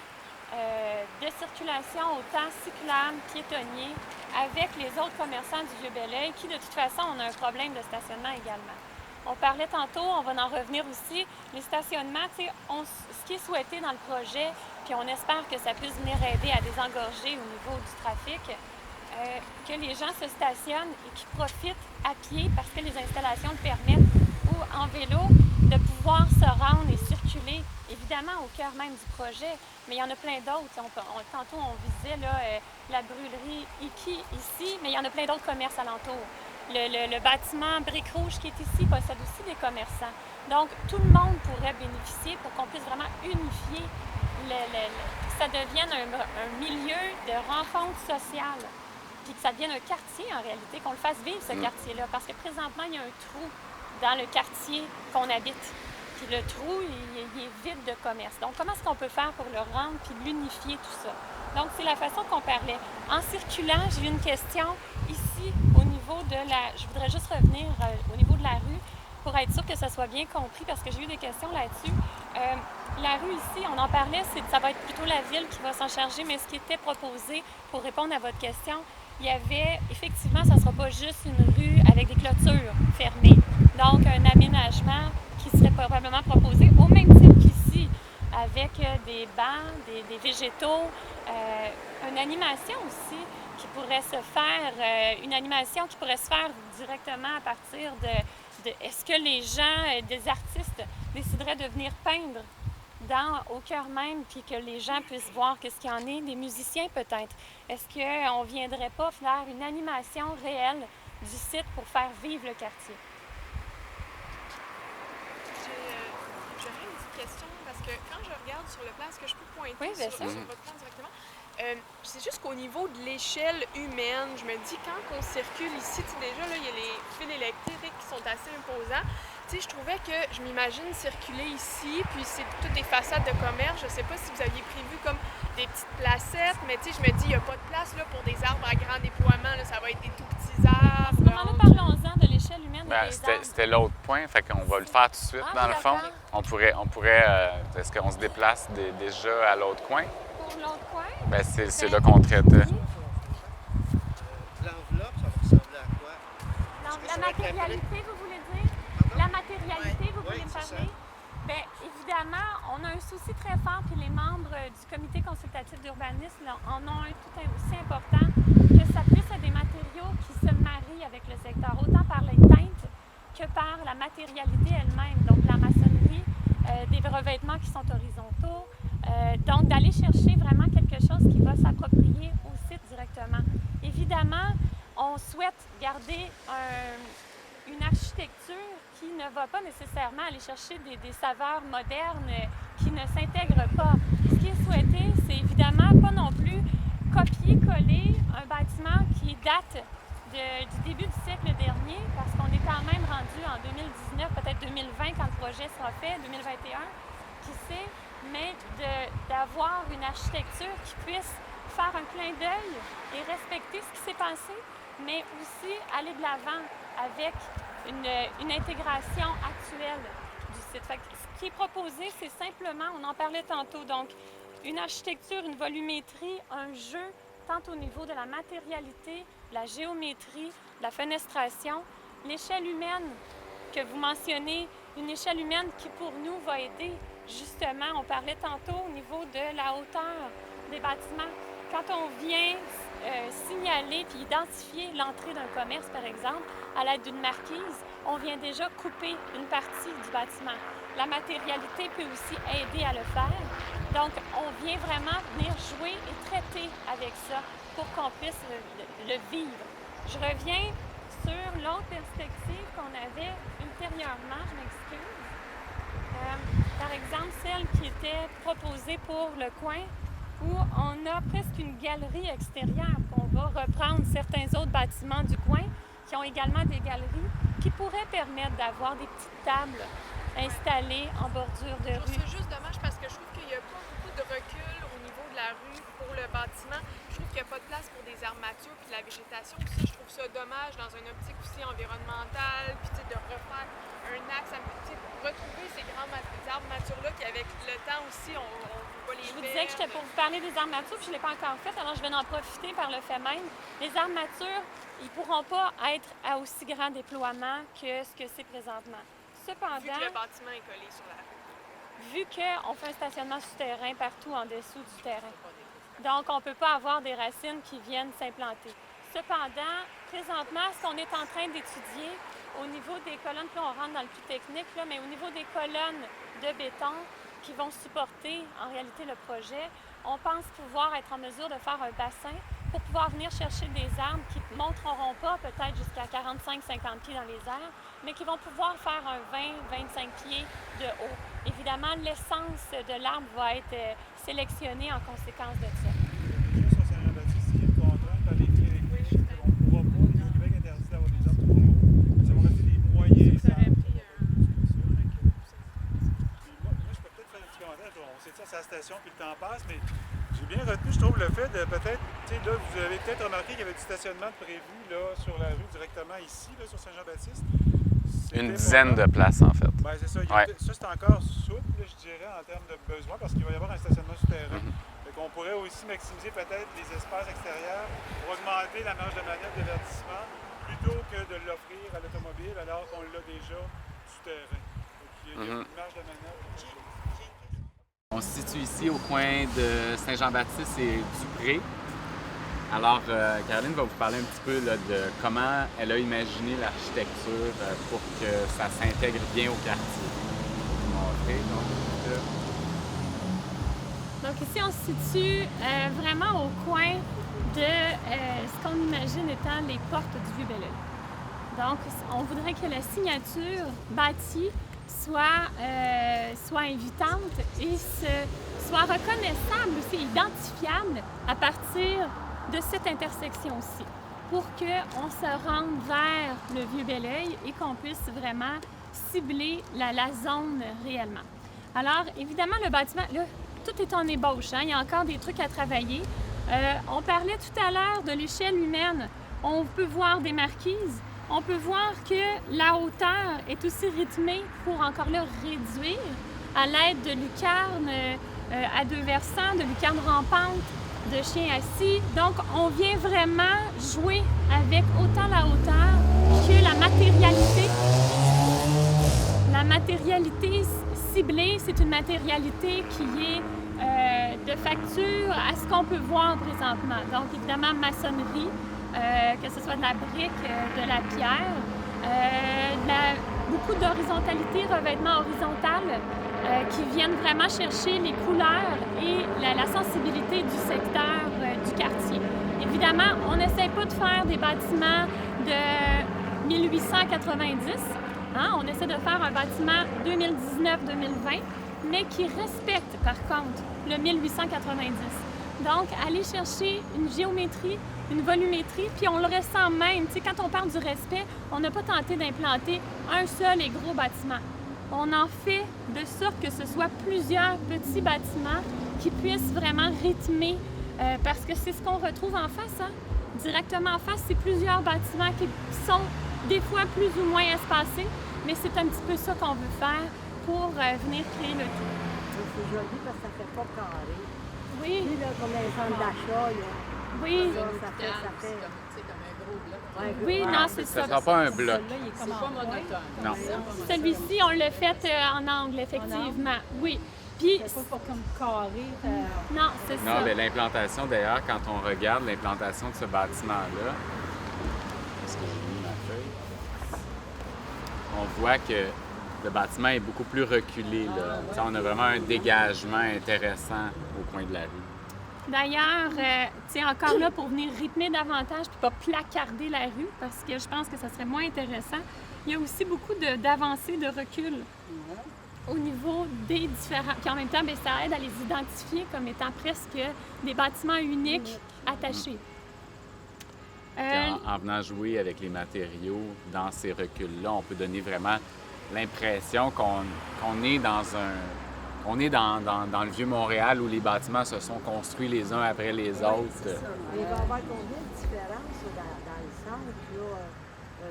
de circulation autant cyclable, piétonnier, avec les autres commerçants du Vieux-Belleuil qui, de toute façon, on a un problème de stationnement également. On parlait tantôt, on va en revenir aussi, les stationnements, ce qui est souhaité dans le projet, puis on espère que ça puisse venir aider à désengorger au niveau du trafic, que les gens se stationnent et qu'ils profitent à pied parce que les installations le permettent, ou en vélo, de pouvoir se rendre et circuler, évidemment au cœur même du projet, mais il y en a plein d'autres. Tantôt, on visait la brûlerie Iki ici, mais il y en a plein d'autres commerces alentours. Le bâtiment Brique Rouge qui est ici possède aussi des commerçants. Donc, tout le monde pourrait bénéficier pour qu'on puisse vraiment unifier, que ça devienne un milieu de rencontre sociale, puis que ça devienne un quartier en réalité, qu'on le fasse vivre ce quartier-là, parce que présentement, il y a un trou dans le quartier qu'on habite. Puis le trou, il est vide de commerce. Donc, comment est-ce qu'on peut faire pour le rendre puis l'unifier tout ça? Donc, c'est la façon qu'on parlait. En circulant, j'ai eu une question ici au niveau de la... Je voudrais juste revenir au niveau de la rue pour être sûr que ça soit bien compris parce que j'ai eu des questions là-dessus. La rue ici, on en parlait, ça va être plutôt la ville qui va s'en charger, mais ce qui était proposé pour répondre à votre question, il y avait, effectivement, ça ne sera pas juste une rue avec des clôtures fermées. Donc, un aménagement qui serait probablement proposé au même type qu'ici, avec des bancs, des végétaux, une animation aussi qui pourrait se faire, une animation qui pourrait se faire directement à partir de est-ce que les gens, des artistes, décideraient de venir peindre au cœur même, puis que les gens puissent voir qu'est-ce qu'il y en est, des musiciens peut-être. Est-ce qu'on ne viendrait pas faire une animation réelle du site pour faire vivre le quartier? J'aurais une petite question, parce que quand je regarde sur le plan, est-ce que je peux pointer sur votre plan directement? C'est juste qu'au niveau de l'échelle humaine, je me dis, quand on circule ici, déjà, là, il y a les fils électriques qui sont assez imposants. Je trouvais que je m'imagine circuler ici, puis c'est toutes des façades de commerce. Je ne sais pas si vous aviez prévu comme des petites placettes, mais je me dis, il n'y a pas de place là, pour des arbres à grand déploiement. Là, ça va être des tout petits arbres. Parlons-en de l'échelle humaine. C'était l'autre point, fait qu'on va le faire tout de suite dans le fond. On pourrait est-ce qu'on se déplace déjà à l'autre coin? Pour l'autre coin? C'est là qu'on traite. L'enveloppe, ça va ressembler à quoi? La matérialité, vous voulez dire? La matérialité, vous voulez me parler? Bien, évidemment, on a un souci très fort, puis les membres du comité consultatif d'urbanisme en ont un tout aussi important, que ça puisse être des matériaux qui se marient avec le secteur, autant par les teintes que par la matérialité elle-même, donc la maçonnerie, des revêtements qui sont horizontaux, donc d'aller chercher vraiment quelque chose qui va s'approprier au site directement. Évidemment, on souhaite garder une architecture qui ne va pas nécessairement aller chercher des saveurs modernes qui ne s'intègrent pas. Ce qui est souhaité, c'est évidemment pas non plus copier-coller un bâtiment qui date du début du siècle dernier, parce qu'on est quand même rendu en 2019, peut-être 2020 quand le projet sera fait, 2021, qui sait, mais d'avoir une architecture qui puisse faire un clin d'œil et respecter ce qui s'est passé, mais aussi aller de l'avant avec une intégration actuelle du site. Fait que ce qui est proposé, c'est simplement, on en parlait tantôt, donc une architecture, une volumétrie, un jeu, tant au niveau de la matérialité, de la géométrie, de la fenestration, l'échelle humaine que vous mentionnez, une échelle humaine qui pour nous va aider justement, on parlait tantôt au niveau de la hauteur des bâtiments. Quand on vient signaler puis identifier l'entrée d'un commerce, par exemple, à l'aide d'une marquise, on vient déjà couper une partie du bâtiment. La matérialité peut aussi aider à le faire. Donc, on vient vraiment venir jouer et traiter avec ça pour qu'on puisse le vivre. Je reviens sur l'autre perspective qu'on avait ultérieurement, je m'excuse. Par exemple, celle qui était proposée pour le coin, où on a presque une galerie extérieure, qu'on va reprendre certains autres bâtiments du coin, qui ont également des galeries, qui pourraient permettre d'avoir des petites tables installées en bordure de rue. C'est juste dommage parce que je trouve qu'il n'y a pas beaucoup de recul au niveau de la rue pour le bâtiment. Je trouve qu'il n'y a pas de place place pour des armatures puis de la végétation aussi. Je trouve ça dommage dans une optique aussi environnementale, puis de refaire un axe, retrouver ces grands armatures-là qui avec le temps aussi, on ne peut pas les Je vous disais que j'étais pour vous parler des armatures, puis je ne l'ai pas encore fait, alors je vais en profiter par le fait même. Les armatures, ils ne pourront pas être à aussi grand déploiement que ce que c'est présentement. Cependant, vu que le bâtiment est collé sur la rue. Vu qu'on fait un stationnement souterrain partout en dessous du terrain. Donc, on ne peut pas avoir des racines qui viennent s'implanter. Cependant, présentement, ce qu'on est en train d'étudier au niveau des colonnes, puis on rentre dans le plus technique, là, mais au niveau des colonnes de béton qui vont supporter en réalité le projet, on pense pouvoir être en mesure de faire un bassin pour pouvoir venir chercher des arbres qui ne monteront pas peut-être jusqu'à 45-50 pieds dans les airs, mais qui vont pouvoir faire un 20-25 pieds de haut. Évidemment, l'essence de l'arbre va être sélectionnée en conséquence de ça. Juste sur Saint-Jean-Baptiste, il y a une contrainte par les fils électriques. On ne pourra pas, le Québec interdit d'avoir des arbres trop hauts. Ça va rester des moyens arbres. Moi, je peux peut-être faire un petit commentaire. On s'étire sur la station, puis le temps passe, mais j'ai bien retenu, je trouve, le fait de peut-être, tu sais, là, vous avez peut-être remarqué qu'il y avait du stationnement de prévu là, sur la rue directement ici, là, sur Saint-Jean-Baptiste. Une dizaine de places, en fait. Bien, c'est ça. Ça, c'est encore souple, là, je dirais, en termes de besoin, parce qu'il va y avoir un stationnement souterrain. Fait qu'on pourrait aussi maximiser peut-être les espaces extérieurs pour augmenter la marge de manœuvre de verdissement, plutôt que de l'offrir à l'automobile, alors qu'on l'a déjà souterrain. Donc, il y a une marge de manœuvre. On se situe ici au coin de Saint-Jean-Baptiste et Dupré. Alors, Caroline va vous parler un petit peu là, de comment elle a imaginé l'architecture pour que ça s'intègre bien au quartier. Donc ici, on se situe vraiment au coin de ce qu'on imagine étant les portes du Vieux-Belleuil. Donc, on voudrait que la signature bâtie soit invitante et soit reconnaissable aussi, identifiable à partir de cette intersection-ci, pour qu'on se rende vers le Vieux-Belleuil et qu'on puisse vraiment cibler la zone réellement. Alors, évidemment, le bâtiment, là, tout est en ébauche, hein? Il y a encore des trucs à travailler. On parlait tout à l'heure de l'échelle humaine. On peut voir des marquises. On peut voir que la hauteur est aussi rythmée pour encore là réduire à l'aide de lucarnes à deux versants, de lucarnes rampantes, de chiens assis. Donc, on vient vraiment jouer avec autant la hauteur que la matérialité. La matérialité ciblée, c'est une matérialité qui est de facture à ce qu'on peut voir présentement. Donc, évidemment, maçonnerie, que ce soit de la brique, de la pierre, beaucoup d'horizontalité, revêtement horizontal, qui viennent vraiment chercher les couleurs et la sensibilité du secteur du quartier. Évidemment, on n'essaie pas de faire des bâtiments de 1890. Hein? On essaie de faire un bâtiment 2019-2020, mais qui respecte, par contre, le 1890. Donc, aller chercher une géométrie, une volumétrie, puis on le ressent même. Tu sais, quand on parle du respect, on n'a pas tenté d'implanter un seul et gros bâtiment. On en fait de sorte que ce soit plusieurs petits bâtiments qui puissent vraiment rythmer, parce que c'est ce qu'on retrouve en face. Hein? Directement en face, c'est plusieurs bâtiments qui sont des fois plus ou moins espacés, mais c'est un petit peu ça qu'on veut faire pour venir créer le tout. C'est joli parce que ça fait pas carré. Oui. Puis là, comme les centres d'achat, là. Oui. Ça fait... comme un gros bloc. Oui, non, c'est ça. Ça ne sera pas un bloc. C'est pas monotone. Non. Celui-ci, on l'a fait en angle, effectivement. Oui. Puis, c'est pas comme carré. Non, c'est ça. Non, mais l'implantation, d'ailleurs, quand on regarde l'implantation de ce bâtiment-là, parce que j'ai mis ma feuille, on voit que le bâtiment est beaucoup plus reculé. Là. On a vraiment un dégagement intéressant au coin de la rue. D'ailleurs, encore là, pour venir rythmer davantage puis pas placarder la rue, parce que je pense que ça serait moins intéressant, il y a aussi beaucoup d'avancées, de recul au niveau des différents... Puis en même temps, bien, ça aide à les identifier comme étant presque des bâtiments uniques attachés. En venant jouer avec les matériaux dans ces reculs-là, on peut donner vraiment l'impression qu'on est dans on est dans le Vieux-Montréal où les bâtiments se sont construits les uns après les autres. Mais il va y avoir combien de différences dans le centre, là,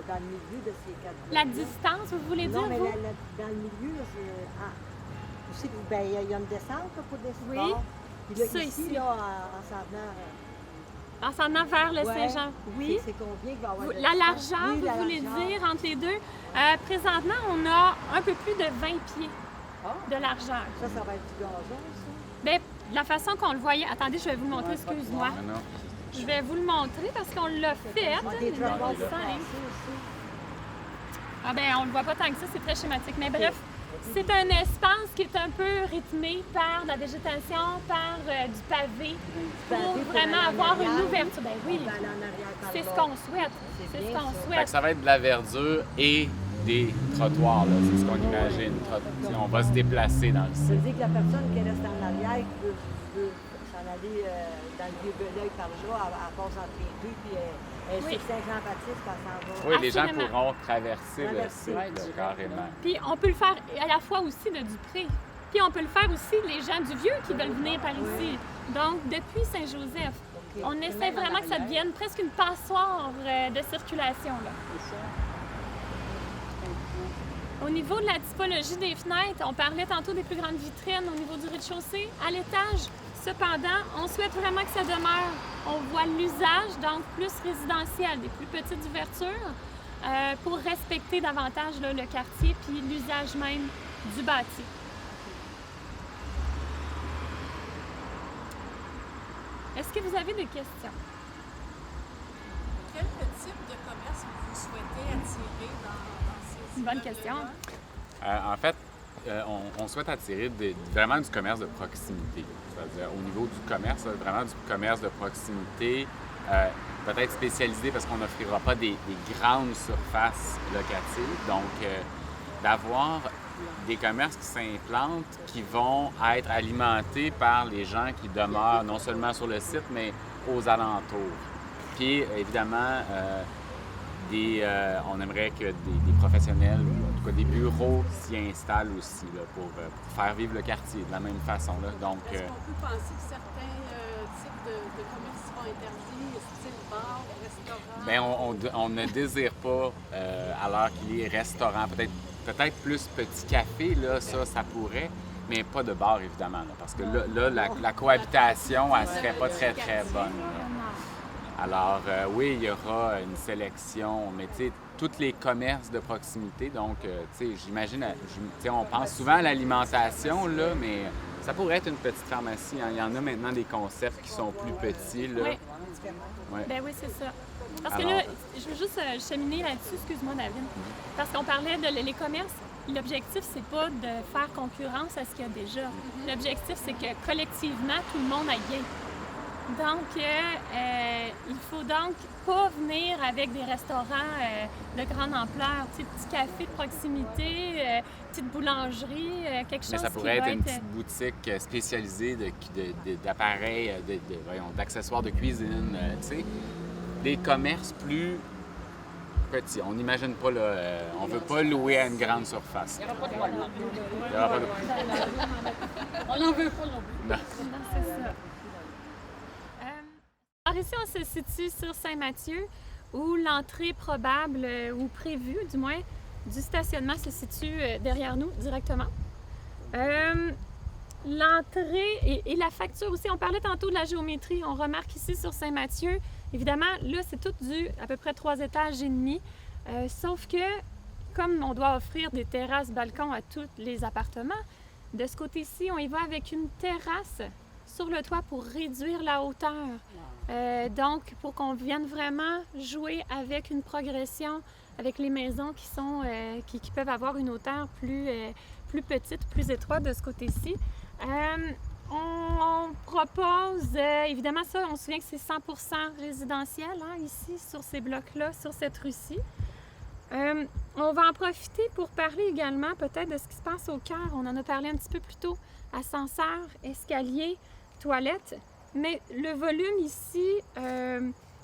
dans le milieu de ces 4 La distance, vous voulez dire, Non, mais vous? dans le milieu, aussi, ben, il y a une descente là, pour descendre. Oui. Puis là, Ça, ici, ici. là, en s'en venant. En s'en allant vers le Ouais. Saint-Jean. Oui. C'est combien qu'il va y avoir de La distance? largeur, Oui, vous la voulez largeur. dire, entre les deux? Présentement, on a un peu plus de 20 pieds de largeur. Ça va être du gazon, ça? Bien, de la façon qu'on le voyait... Attendez, je vais vous le montrer, excuse-moi. Non. Je vais vous le montrer parce qu'on l'a fait. Des numéro trottoirs 5. aussi. Ah ben, on le voit pas tant que ça, c'est très schématique. Mais bref, c'est un espace qui est un peu rythmé par la végétation, par du pavé, pour vraiment avoir une ouverture. Ben oui, c'est ce qu'on souhaite. C'est ce qu'on Fait que souhaite. ça va être de la verdure et des trottoirs, là. C'est ce qu'on imagine. On va se déplacer dans le Ça veut site. dire que la personne qui reste en arrière, qui veut s'en aller dans le Vieux-Belleuil par là, elle passe entre les deux, puis elle Oui. sait que Saint-Jean-Baptiste, elle s'en va. Oui, les gens Absolument. pourront traverser le Traverser. site, là, carrément. Puis on peut le faire à la fois aussi de Dupré. Puis on peut le faire aussi les gens du Vieux qui veulent venir par ici. Donc, depuis Saint-Joseph, on essaie vraiment que ça devienne presque une passoire de circulation, là. Au niveau de la typologie des fenêtres, on parlait tantôt des plus grandes vitrines au niveau du rez-de-chaussée. À l'étage, cependant, on souhaite vraiment que ça demeure. On voit l'usage, donc plus résidentiel, des plus petites ouvertures, pour respecter davantage là, le quartier puis l'usage même du bâti. Est-ce que vous avez des questions? Quel type de commerce vous souhaitez attirer dans ces Une bonne question. En fait, on souhaite attirer vraiment du commerce de proximité. C'est-à-dire au niveau du commerce, vraiment du commerce de proximité, peut-être spécialisé parce qu'on n'offrira pas des grandes surfaces locatives. Donc, d'avoir des commerces qui s'implantent, qui vont être alimentés par les gens qui demeurent non seulement sur le site, mais aux alentours. Puis, évidemment, on aimerait que des professionnels, ou en tout cas des bureaux, s'y installent aussi là, pour faire vivre le quartier de la même façon. Là. Donc, Est-ce qu'on peut penser que certains types de commerces seront interdits, style bar, restaurant? bien, on ne désire pas, à l'heure qu'il est restaurant, peut-être plus petit café, là, ça pourrait, mais pas de bar, évidemment, là, parce que là, la cohabitation, elle serait pas très, très bonne. Là. Alors, oui, il y aura une sélection, mais tu sais, tous les commerces de proximité, donc, tu sais, j'imagine, on pense souvent à l'alimentation, là, mais ça pourrait être une petite pharmacie. Hein. Il y en a maintenant des concepts qui sont plus petits, là. Oui. Ouais. Ben oui, c'est ça. Parce Alors- que là, je veux juste cheminer là-dessus, excuse-moi David, parce qu'on parlait de les commerces. L'objectif, c'est pas de faire concurrence à ce qu'il y a déjà. L'objectif, c'est que collectivement, tout le monde aille bien. Donc, il faut donc pas venir avec des restaurants de grande ampleur, tu sais, petit café de proximité, petite boulangerie, quelque chose Mais ça pourrait qui être va une petite boutique spécialisée d'appareils, d'accessoires de cuisine, tu sais, des commerces plus petits. On n'imagine pas, là, on veut pas louer à une grande surface. Il n'y aura pas de droit. Il y aura pas de- On n'en veut pas non plus. Non. Non, c'est ça. Alors ici, on se situe sur Saint-Mathieu, où l'entrée probable, ou prévue du moins, du stationnement se situe derrière nous directement. L'entrée et la facture aussi, on parlait tantôt de la géométrie, on remarque ici sur Saint-Mathieu, évidemment, là, c'est tout du à peu près 3 étages et demi, sauf que, comme on doit offrir des terrasses, balcons à tous les appartements, de ce côté-ci, on y va avec une terrasse sur le toit pour réduire la hauteur. Donc, pour qu'on vienne vraiment jouer avec une progression, avec les maisons qui sont qui peuvent avoir une hauteur plus petite, plus étroite de ce côté-ci. On propose, évidemment ça, on se souvient que c'est 100% résidentiel hein, ici, sur ces blocs-là, sur cette rue-ci. On va en profiter pour parler également peut-être de ce qui se passe au cœur. On en a parlé un petit peu plus tôt. Ascenseur, escalier, toilettes. Mais le volume ici,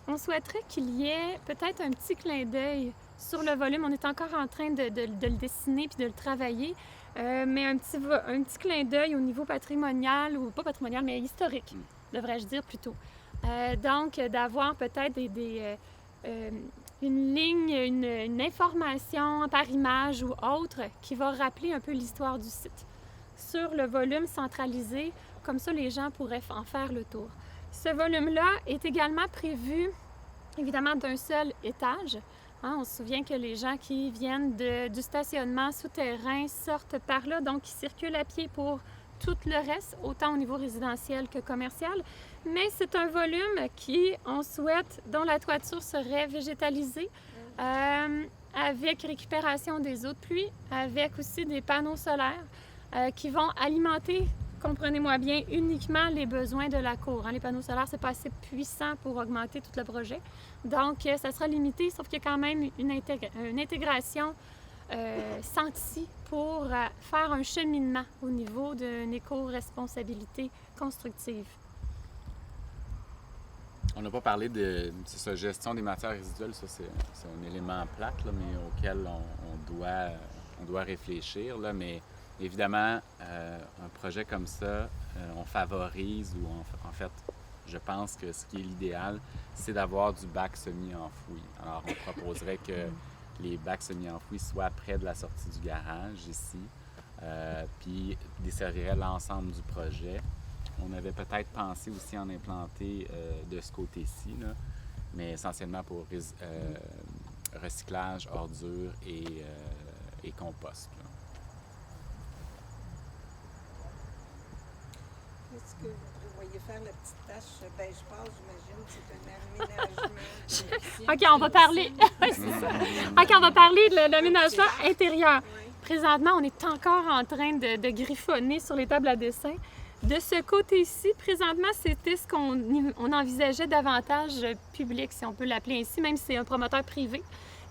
on souhaiterait qu'il y ait peut-être un petit clin d'œil sur le volume. On est encore en train de le dessiner puis de le travailler. mais un petit clin d'œil au niveau patrimonial, ou pas patrimonial, mais historique, devrais-je dire plutôt. Donc, d'avoir peut-être une ligne, une information par image ou autre qui va rappeler un peu l'histoire du site sur le volume centralisé. Comme ça, les gens pourraient en faire le tour. Ce volume-là est également prévu, évidemment, d'un seul étage. Hein, on se souvient que les gens qui viennent du stationnement souterrain sortent par là, donc ils circulent à pied pour tout le reste, autant au niveau résidentiel que commercial. Mais c'est un volume qui, on souhaite, dont la toiture serait végétalisée, avec récupération des eaux de pluie, avec aussi des panneaux solaires qui vont alimenter, comprenez-moi bien, uniquement les besoins de la cour. Hein. Les panneaux solaires, c'est pas assez puissant pour augmenter tout le projet. Donc, ça sera limité, sauf qu'il y a quand même une intégration sentie pour faire un cheminement au niveau d'une éco-responsabilité constructive. On n'a pas parlé de gestion des matières résiduelles, ça c'est un élément plate, là, mais auquel on doit réfléchir. Là, mais évidemment, un projet comme ça, on favorise, ou en fait, je pense que ce qui est l'idéal, c'est d'avoir du bac semi-enfoui. Alors, on proposerait que les bacs semi-enfouis soient près de la sortie du garage, ici, puis desserviraient l'ensemble du projet. On avait peut-être pensé aussi en implanter de ce côté-ci, là, mais essentiellement pour recyclage, ordures et compost. Là. Est-ce que vous prévoyez faire la petite tache beige pâle, j'imagine, c'est un aménagement. OK, on va parler. C'est ça. OK, on va parler de l'aménagement intérieur. Présentement, on est encore en train de griffonner sur les tables à dessin. De ce côté-ci, présentement, c'était ce qu'on envisageait davantage public, si on peut l'appeler ainsi, même si c'est un promoteur privé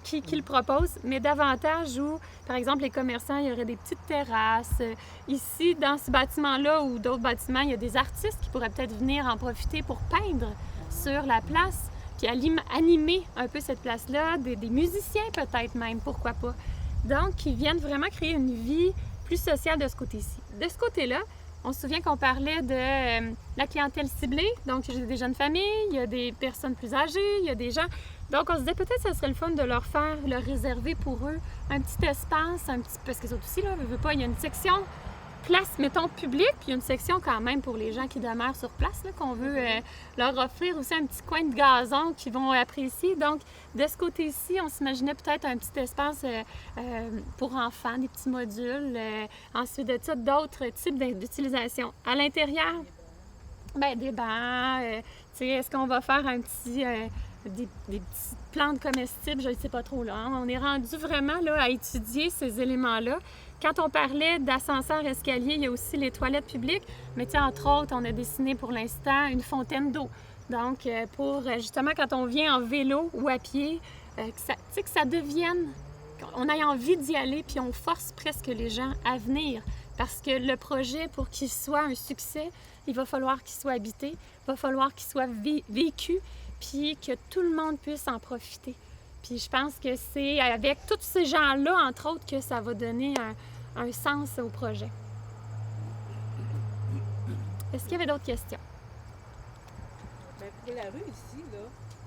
qui le propose, mais davantage où, par exemple, les commerçants, il y aurait des petites terrasses. Ici, dans ce bâtiment-là ou d'autres bâtiments, il y a des artistes qui pourraient peut-être venir en profiter pour peindre sur la place, puis animer un peu cette place-là, des musiciens peut-être même, pourquoi pas. Donc, qui viennent vraiment créer une vie plus sociale de ce côté-ci. De ce côté-là, on se souvient qu'on parlait de la clientèle ciblée, donc il y a des jeunes familles, il y a des personnes plus âgées, il y a des gens... Donc on se disait peut-être que ce serait le fun de leur réserver pour eux un petit espace, parce que ça aussi, là, veut pas, il y a une section place, mettons, publique, puis il y a une section quand même pour les gens qui demeurent sur place, là, qu'on veut leur offrir aussi un petit coin de gazon qu'ils vont apprécier. Donc, de ce côté-ci, on s'imaginait peut-être un petit espace pour enfants, des petits modules. Ensuite de ça, d'autres types d'utilisation. À l'intérieur, bien, des bancs, est-ce qu'on va faire un petit... des petites plantes comestibles, je ne sais pas trop là. Hein? On est rendu vraiment là, à étudier ces éléments-là. Quand on parlait d'ascenseur escalier, il y a aussi les toilettes publiques, mais entre autres, on a dessiné pour l'instant une fontaine d'eau. Donc, pour justement, quand on vient en vélo ou à pied, que ça devienne, qu'on ait envie d'y aller, puis on force presque les gens à venir. Parce que le projet, pour qu'il soit un succès, il va falloir qu'il soit habité, il va falloir qu'il soit vécu, puis que tout le monde puisse en profiter. Puis je pense que c'est avec tous ces gens-là, entre autres, que ça va donner un sens au projet. Est-ce qu'il y avait d'autres questions? Bien, pour la rue ici, là,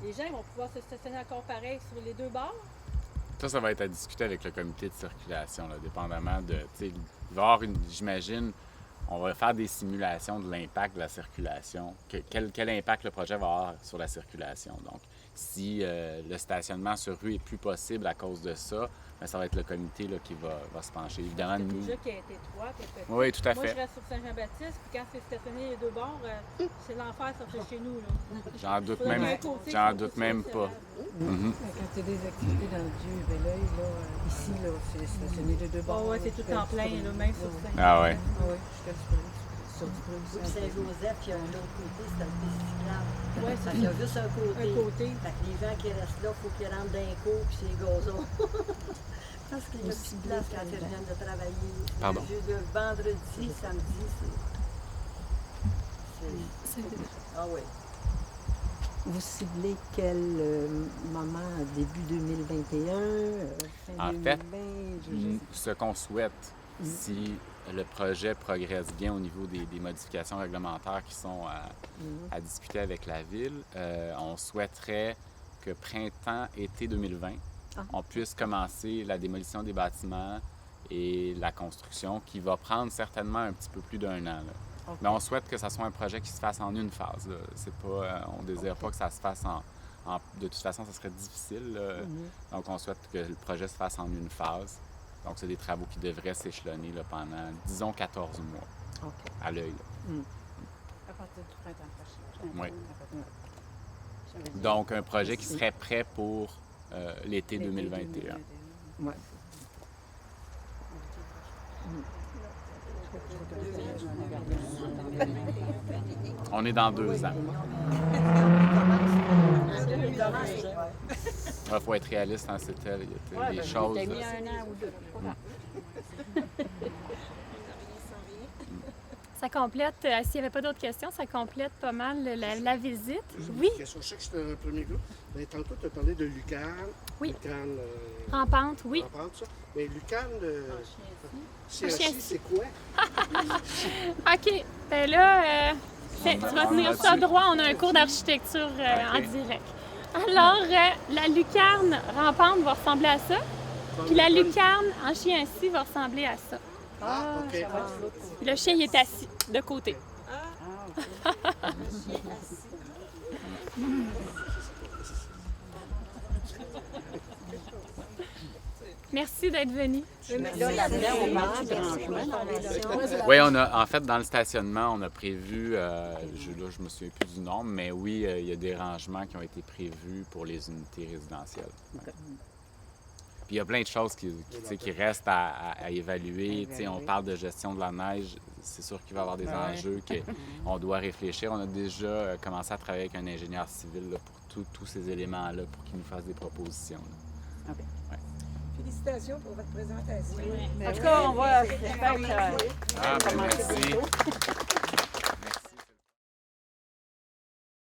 les gens vont pouvoir se stationner encore pareil sur les deux bords? Ça va être à discuter avec le comité de circulation, là, dépendamment de... Il va y avoir j'imagine, on va faire des simulations de l'impact de la circulation. Quel impact le projet va avoir sur la circulation. Donc, si le stationnement sur rue est plus possible à cause de ça, bien, ça va être le comité là, qui va se pencher. Évidemment, c'est nous... déjà qui a été étroite. Oui, tout à fait. Moi, je reste sur Saint-Jean-Baptiste, puis quand c'est stationné les deux bords, c'est l'enfer sortir chez nous. J'en doute même pas. Quand tu as des activités dans le Dieu et l'œil, ici, c'est stationné les deux bords. Oui, c'est tout en plein, là, même sur Saint-Jean. Ah ouais. Ah oui, sur Saint-Joseph, puis un autre côté, c'est un piste cyclable. Oui, ça fait juste un côté. Fait que les gens qui restent là, il faut qu'ils rentrent d'un coup, puis c'est gazon. Parce qu'il y a plus de place quand ils viennent de travailler. Pardon. Le vendredi, samedi, c'est... Ah oui. Vous ciblez quel moment? Début 2021? Fin 2020? En fait, ce qu'on souhaite, Si le projet progresse bien au niveau des modifications réglementaires qui sont à discuter avec la Ville, on souhaiterait que printemps-été 2020, on puisse commencer la démolition des bâtiments et la construction qui va prendre certainement un petit peu plus d'1 an. Là. Okay. Mais on souhaite que ça soit un projet qui se fasse en une phase. Là. C'est pas, on ne désire pas que ça se fasse de toute façon, ça serait difficile. Donc, on souhaite que le projet se fasse en une phase. Donc, c'est des travaux qui devraient s'échelonner là, pendant, disons, 14 mois à l'œil. À partir du printemps prochain. Oui. Donc, un projet qui serait prêt pour l'été 2021. Oui. On est dans 2 ans. Il faut être réaliste, hein, c'était des choses. T'as mis 1 an ou 2. Ça complète, s'il n'y avait pas d'autres questions, ça complète pas mal la visite. Oui. Je sais que c'était un premier groupe. Mais tantôt, tu as parlé de Lucarne. Oui. Lucarne, Rampante, oui. Rampante, ça. Mais Lucarne, c'est quoi? OK. Ben là, tu vas tenir ça droit. On a un cours d'architecture en direct. Alors, la lucarne rampante va ressembler à ça. Puis la lucarne en chien assis va ressembler à ça. Ah, OK. Puis le chien, il est assis de côté. Merci d'être venu. Oui, en fait, dans le stationnement, on a prévu, je me souviens plus du nombre, mais oui, il y a des rangements qui ont été prévus pour les unités résidentielles. Okay. Puis il y a plein de choses qui restent à évaluer. On parle de gestion de la neige. C'est sûr qu'il va y avoir des enjeux qu'on doit réfléchir. On a déjà commencé à travailler avec un ingénieur civil là, pour tous ces éléments-là, pour qu'il nous fasse des propositions. Là. Okay. Ouais. Félicitations pour votre présentation. Oui. En tout cas, on va faire merci.